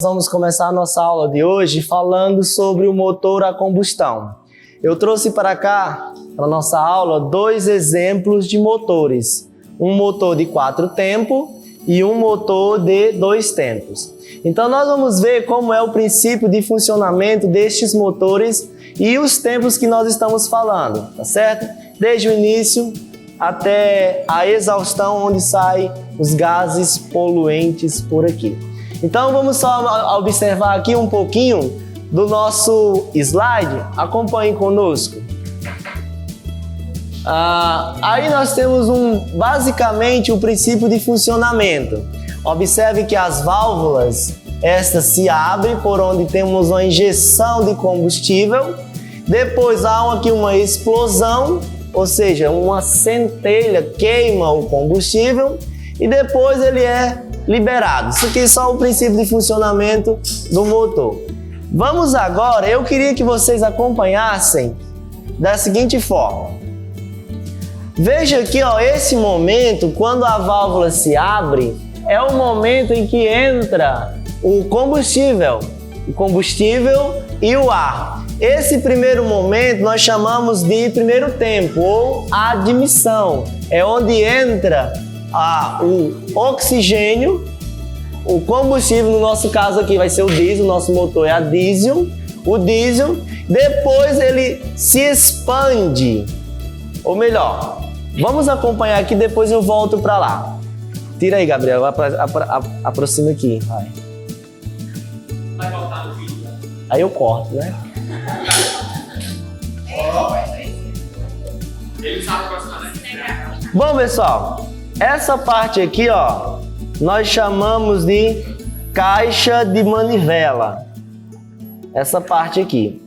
Vamos começar a nossa aula de hoje falando sobre o motor a combustão. Eu trouxe para cá, para a nossa aula, dois exemplos de motores. Um motor de 4 tempos e um motor de 2 tempos. Então nós vamos ver como é o princípio de funcionamento destes motores e os tempos que nós estamos falando, tá certo? Desde o início até a exaustão, onde saem os gases poluentes por aqui. Então vamos só observar aqui um pouquinho do nosso slide. Acompanhem conosco. Aí nós temos basicamente o princípio de funcionamento. Observe que as válvulas, estas se abrem por onde temos uma injeção de combustível. Depois há aqui uma explosão, ou seja, uma centelha queima o combustível e depois ele é liberado. Isso aqui é só o princípio de funcionamento do motor. Vamos agora, eu queria que vocês acompanhassem da seguinte forma. Veja aqui, ó, esse momento, quando a válvula se abre, é o momento em que entra o combustível e o ar. Esse primeiro momento nós chamamos de primeiro tempo ou admissão. É onde entra o oxigênio, o combustível, no nosso caso aqui vai ser o diesel, nosso motor é a diesel, o diesel, depois ele se expande, ou melhor, vamos acompanhar aqui, depois eu volto para lá. Tira aí, Gabriel, aproxima aqui. Vai voltar no vídeo. Aí eu corto, né? Ele sabe aproximadamente. Bom, pessoal, essa parte aqui, ó, nós chamamos de caixa de manivela. Essa parte aqui.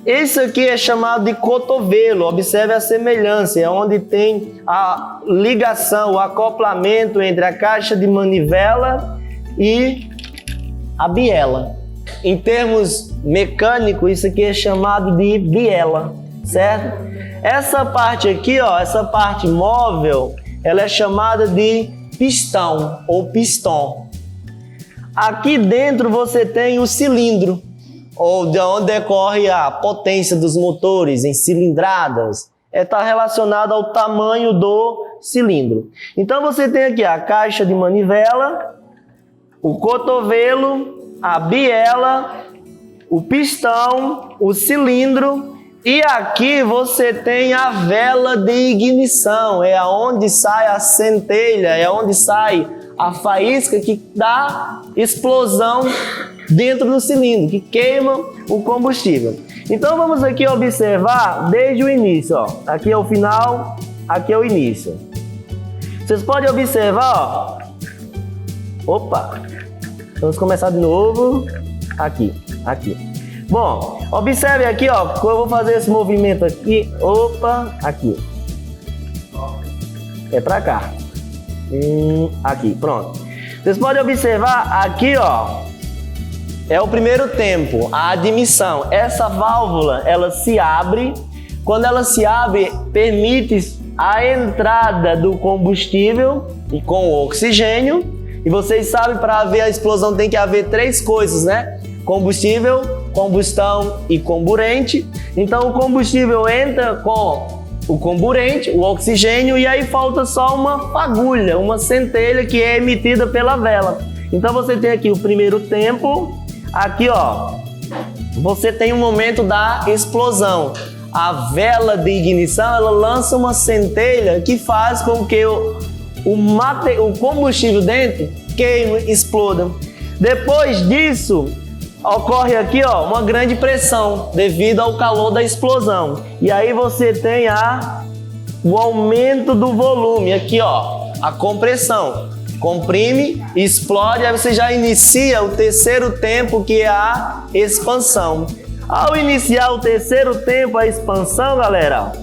Isso aqui é chamado de cotovelo. Observe a semelhança, é onde tem a ligação, o acoplamento entre a caixa de manivela e a biela. Em termos mecânicos, isso aqui é chamado de biela, certo? Essa parte aqui, ó, essa parte móvel, ela é chamada de pistão ou piston. Aqui dentro você tem o cilindro, ou de onde decorre a potência dos motores em cilindradas. Está relacionado ao tamanho do cilindro. Então você tem aqui a caixa de manivela, o cotovelo, a biela, o pistão, o cilindro. E aqui você tem a vela de ignição, é aonde sai a centelha, é onde sai a faísca que dá explosão dentro do cilindro, que queima o combustível. Então vamos aqui observar desde o início, ó. Aqui é o final, aqui é o início. Vocês podem observar, ó. Opa! Vamos começar de novo. Aqui. Bom, observe aqui, ó, eu vou fazer esse movimento aqui, opa, aqui. É pra cá. Aqui, pronto. Vocês podem observar aqui, ó, é o primeiro tempo, a admissão. Essa válvula, ela se abre. Quando ela se abre, permite a entrada do combustível e com o oxigênio. E vocês sabem, para haver a explosão tem que haver 3 coisas, né? Combustível, combustão e comburente. Então o combustível entra com o comburente, o oxigênio, e aí falta só uma fagulha, uma centelha que é emitida pela vela. Então você tem aqui o primeiro tempo, aqui ó, você tem o momento da explosão. A vela de ignição, ela lança uma centelha que faz com que o combustível dentro queime, exploda. Depois disso, ocorre aqui, ó, uma grande pressão devido ao calor da explosão. E aí você tem o aumento do volume, aqui, ó, a compressão. Comprime, explode, aí você já inicia o terceiro tempo, que é a expansão. Ao iniciar o terceiro tempo, a expansão, galera,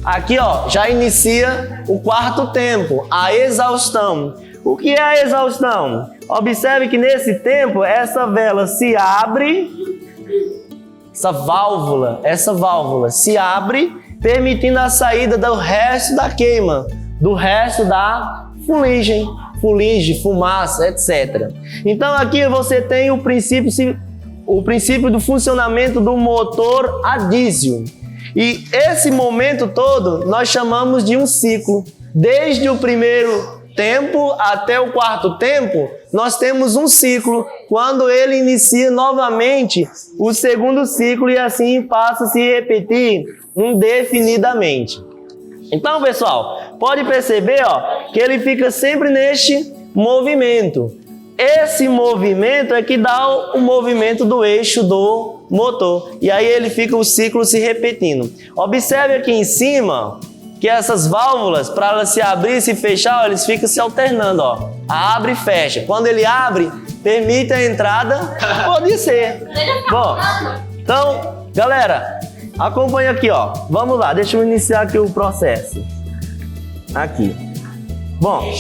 aqui, ó, já inicia o quarto tempo, a exaustão. O que é a exaustão? Observe que nesse tempo, essa vela se abre, essa válvula se abre, permitindo a saída do resto da queima, do resto da fuligem. fuligem, fumaça, etc. Então aqui você tem o princípio do funcionamento do motor a diesel. E esse momento todo nós chamamos de um ciclo. Desde o primeiro tempo até o quarto tempo, nós temos um ciclo, quando ele inicia novamente o segundo ciclo e assim passa a se repetir indefinidamente. Então, pessoal, pode perceber que ele fica sempre neste movimento. Esse movimento é que dá o movimento do eixo do motor. E aí ele fica o ciclo se repetindo. Observe aqui em cima que essas válvulas, para elas se abrir e se fechar, eles ficam se alternando. Abre e fecha. Quando ele abre, permite a entrada, pode ser. Bom, então, galera, acompanha aqui, Vamos lá, deixa eu iniciar aqui o processo. Aqui. Bom,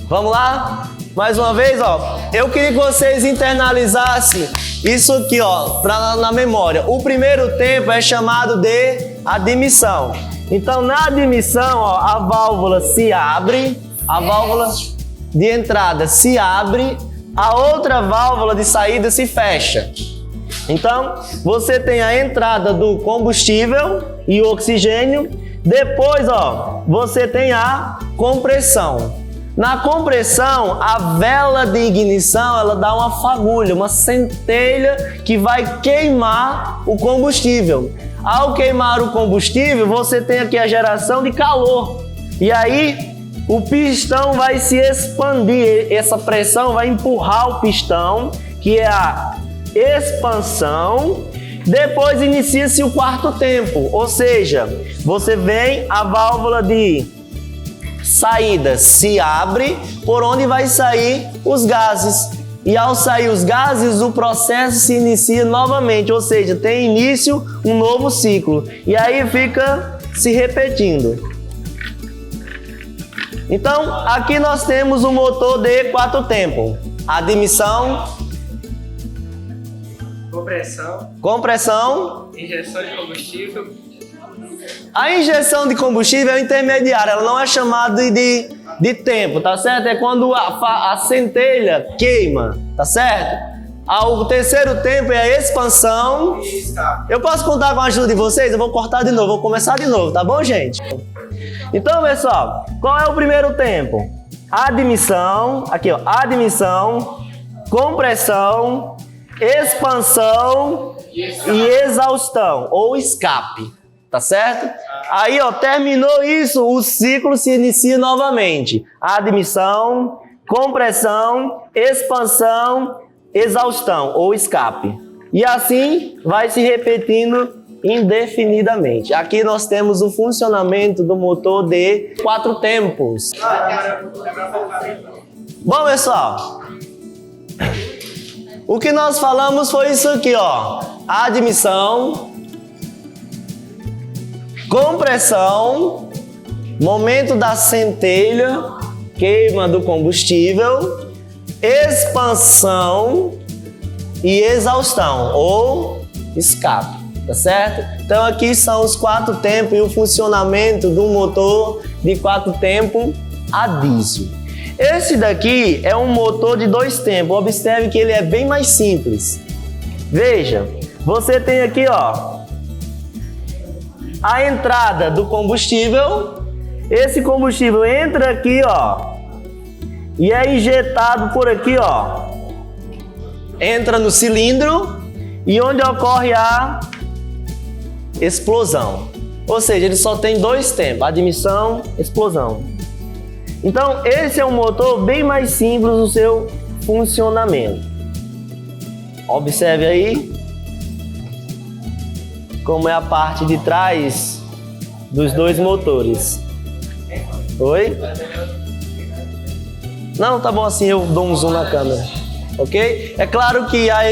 vamos lá? Mais uma vez, eu queria que vocês internalizassem isso aqui, na memória. O primeiro tempo é chamado de admissão. Então, na admissão, a válvula se abre, a válvula de entrada se abre, a outra válvula de saída se fecha. Então, você tem a entrada do combustível e oxigênio. Depois, você tem a compressão. Na compressão, a vela de ignição, ela dá uma fagulha, uma centelha que vai queimar o combustível. Ao queimar o combustível, você tem aqui a geração de calor. E aí, o pistão vai se expandir. Essa pressão vai empurrar o pistão, que é a expansão. Depois inicia-se o quarto tempo, ou seja, você vem a válvula de saída se abre, por onde vai sair os gases. E ao sair os gases, o processo se inicia novamente, ou seja, tem início um novo ciclo. E aí fica se repetindo. Então, aqui nós temos um motor de 4 tempos. Admissão, compressão, injeção de combustível. A injeção de combustível é intermediária, ela não é chamada de tempo, tá certo? É quando a centelha queima, tá certo? O terceiro tempo é a expansão. Eu posso contar com a ajuda de vocês? Eu vou cortar de novo, vou começar de novo, tá bom, gente? Então, pessoal, qual é o primeiro tempo? Admissão, aqui admissão, compressão, expansão e exaustão, ou escape. Tá certo? Aí, terminou isso, o ciclo se inicia novamente. Admissão, compressão, expansão, exaustão ou escape. E assim vai se repetindo indefinidamente. Aqui nós temos o funcionamento do motor de 4 tempos. Bom, pessoal, o que nós falamos foi isso aqui, admissão, compressão, momento da centelha, queima do combustível, expansão e exaustão ou escape, tá certo? Então aqui são os 4 tempos e o funcionamento do motor de 4 tempos a diesel. Esse daqui é um motor de 2 tempos, observe que ele é bem mais simples. Veja, você tem aqui, a entrada do combustível, esse combustível entra aqui, e é injetado por aqui, entra no cilindro e onde ocorre a explosão. Ou seja, ele só tem 2 tempos, admissão, explosão. Então, esse é um motor bem mais simples no seu funcionamento. Observe aí como é a parte de trás dos 2 motores. Oi? Não, tá bom assim, eu dou um zoom na câmera. Ok? É claro que a